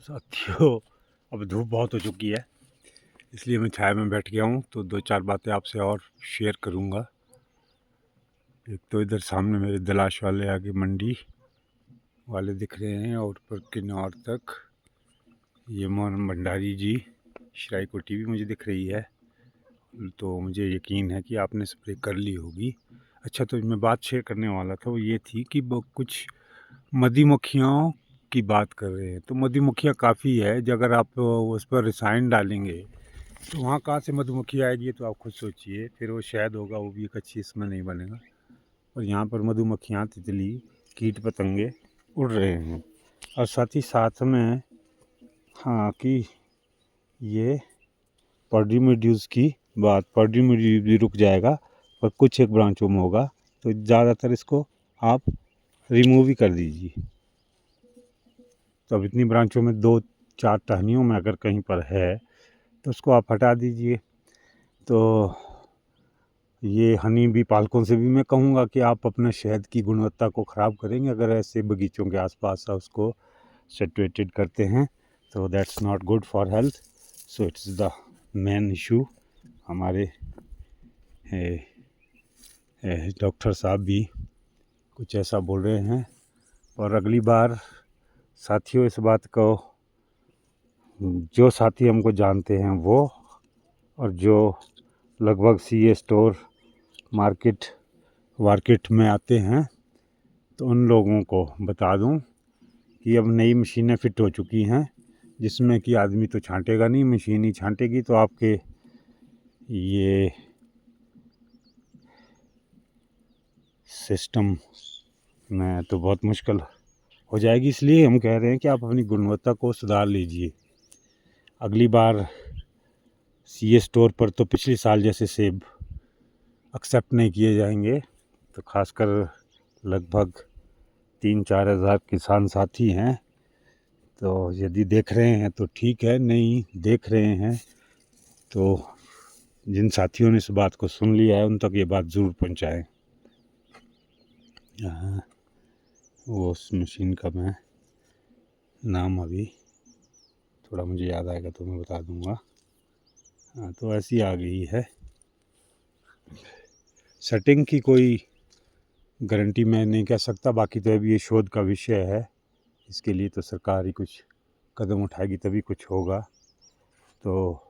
साथियों, अब धूप बहुत हो चुकी है, इसलिए मैं छाया में बैठ गया हूँ। तो 2-4 बातें आपसे और शेयर करूँगा। एक तो इधर सामने मेरे दलाश वाले आगे मंडी वाले दिख रहे हैं और ऊपर किन्नौर तक ये मोहन भंडारी जी श्राई कोठी भी मुझे दिख रही है। तो मुझे यकीन है कि आपने स्प्रे कर ली होगी। अच्छा, तो मैं बात शेयर करने वाला था वो ये थी कि वो कुछ मधुमक्खियों की बात कर रहे हैं। तो मधुमक्खियाँ काफ़ी है, अगर आप उस पर रसायन डालेंगे तो वहाँ कहाँ से मधुमक्खी आएगी, ये तो आप खुद सोचिए। फिर वो शहद होगा, वो भी एक अच्छी इसमें नहीं बनेगा। और यहाँ पर मधुमक्खियाँ, तितली, कीट पतंगे उड़ रहे हैं। और साथ ही साथ में हाँ कि ये पर्डिमिड्यूस की बात, पर्डिमिड्यूस भी रुक जाएगा पर कुछ एक ब्रांचों में होगा, तो ज़्यादातर इसको आप रिमूव ही कर दीजिए। तो अब इतनी ब्रांचों में 2-4 टहनियों में अगर कहीं पर है तो उसको आप हटा दीजिए। तो ये हनी बी पालकों से भी मैं कहूँगा कि आप अपने शहद की गुणवत्ता को ख़राब करेंगे अगर ऐसे बगीचों के आसपास उसको सैचुरेटेड करते हैं, तो that's not good for health. So it's the main issue. हमारे डॉक्टर साहब भी कुछ ऐसा बोल रहे हैं। और अगली बार साथियों, इस बात को जो साथी हमको जानते हैं वो, और जो लगभग सीए स्टोर मार्केट में आते हैं, तो उन लोगों को बता दूं कि अब नई मशीनें फिट हो चुकी हैं जिसमें कि आदमी तो छांटेगा नहीं, मशीन ही छांटेगी। तो आपके ये सिस्टम में तो बहुत मुश्किल हो जाएगी। इसलिए हम कह रहे हैं कि आप अपनी गुणवत्ता को सुधार लीजिए। अगली बार सीए स्टोर पर तो पिछले साल जैसे सेब एक्सेप्ट नहीं किए जाएंगे। तो खासकर लगभग 3-4 हज़ार किसान साथी हैं। तो यदि देख रहे हैं तो ठीक है, नहीं देख रहे हैं तो जिन साथियों ने इस बात को सुन लिया है उन तक ये बात ज़रूर पहुंचाएं। वो उस मशीन का मैं नाम अभी थोड़ा मुझे याद आएगा तो मैं बता दूंगा। तो ऐसी आ गई है। सेटिंग की कोई गारंटी मैं नहीं कह सकता, बाकी तो अभी ये शोध का विषय है। इसके लिए तो सरकार ही कुछ कदम उठाएगी तभी कुछ होगा। तो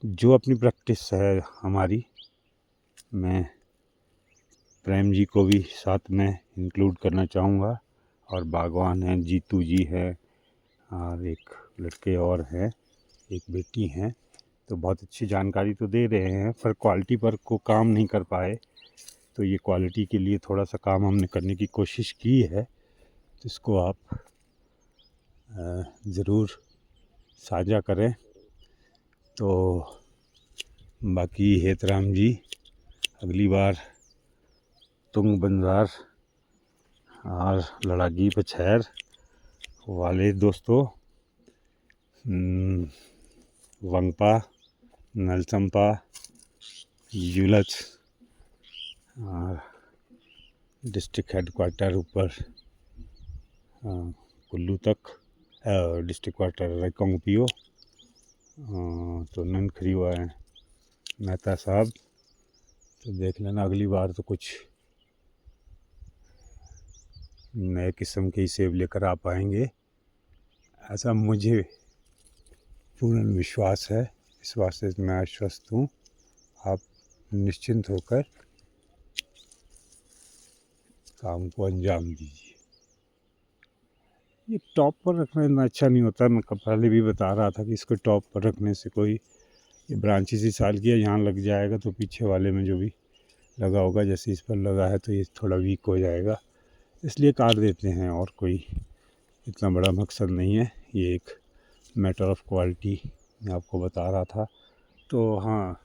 जो अपनी प्रैक्टिस है हमारी, मैं प्रेम जी को भी साथ में इंक्लूड करना चाहूँगा। और बागवान हैं, जीतू जी हैं, और एक लड़के और हैं, एक बेटी हैं। तो बहुत अच्छी जानकारी तो दे रहे हैं, पर क्वालिटी पर को काम नहीं कर पाए। तो ये क्वालिटी के लिए थोड़ा सा काम हमने करने की कोशिश की है, तो इसको आप ज़रूर साझा करें। तो बाकी हेतराम जी, अगली बार तुंग बंजार और लड़ागी पछैर वाले दोस्तों, वंगपा, नलचंपा, यूलच और डिस्ट्रिक्ट हेडक्वार्टर ऊपर कुल्लू तक, डिस्ट्रिक्ट क्वार्टर रिकांगपिओ, तो ननखरी हुआ है मेहता साहब। तो देख लेना, अगली बार तो कुछ नए किस्म के ही सेब लेकर आ पाएंगे, ऐसा मुझे पूर्ण विश्वास है। इस वास्ते मैं आश्वस्त हूँ। आप निश्चिंत होकर काम को अंजाम दीजिए। ये टॉप पर रखना इतना अच्छा नहीं होता। मैं पहले भी बता रहा था कि इसको टॉप पर रखने से कोई, ये ब्रांचेस ही साल किया यहाँ लग जाएगा तो पीछे वाले में जो भी लगा होगा, जैसे इस पर लगा है तो ये थोड़ा वीक हो जाएगा, इसलिए काट देते हैं। और कोई इतना बड़ा मकसद नहीं है, ये एक मैटर ऑफ क्वालिटी मैं आपको बता रहा था। तो हाँ,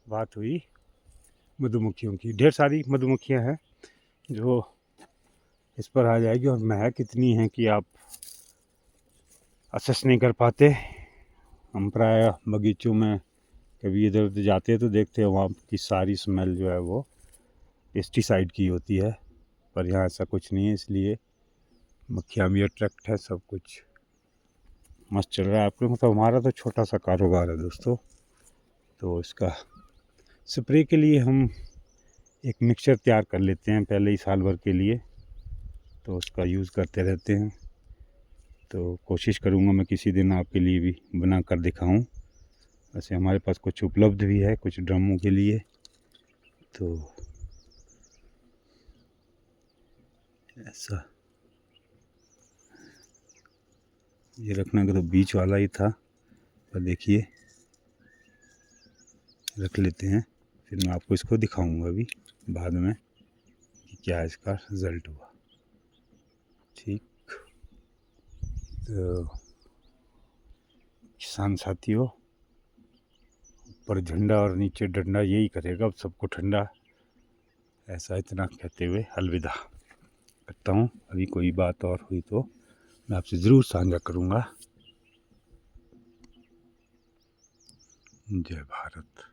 बात हुई मधुमक्खियों की। ढेर सारी मधुमक्खियाँ हैं जो इस पर आ जाएगी, और महक इतनी है कि आप असेस नहीं कर पाते। हम प्राय बगीचों में कभी इधर उधर जाते हैं तो देखते हैं वहाँ की सारी स्मेल जो है वो पेस्टिसाइड की होती है, पर यहाँ ऐसा कुछ नहीं है। इसलिए मक्खियाँ भी अट्रैक्ट है, सब कुछ मस्त चल रहा है। आपके मतलब हमारा तो छोटा सा कारोबार है दोस्तों, तो इसका स्प्रे के लिए हम एक मिक्सचर तैयार कर लेते हैं पहले ही साल भर के लिए, तो उसका यूज़ करते रहते हैं। तो कोशिश करूँगा मैं किसी दिन आपके लिए भी बना कर दिखाऊँ। वैसे हमारे पास कुछ उपलब्ध भी है कुछ ड्रमों के लिए, तो ऐसा ये रखना का तो बीच वाला ही था, पर देखिए रख लेते हैं, फिर मैं आपको इसको दिखाऊंगा अभी बाद में कि क्या इसका रिज़ल्ट हुआ। ठीक, तो किसान साथियों, ऊपर झंडा और नीचे डंडा यही करेगा अब सबको ठंडा, ऐसा इतना कहते हुए अलविदा करता हूँ। अभी कोई बात और हुई तो मैं आपसे ज़रूर साझा करूँगा। जय भारत।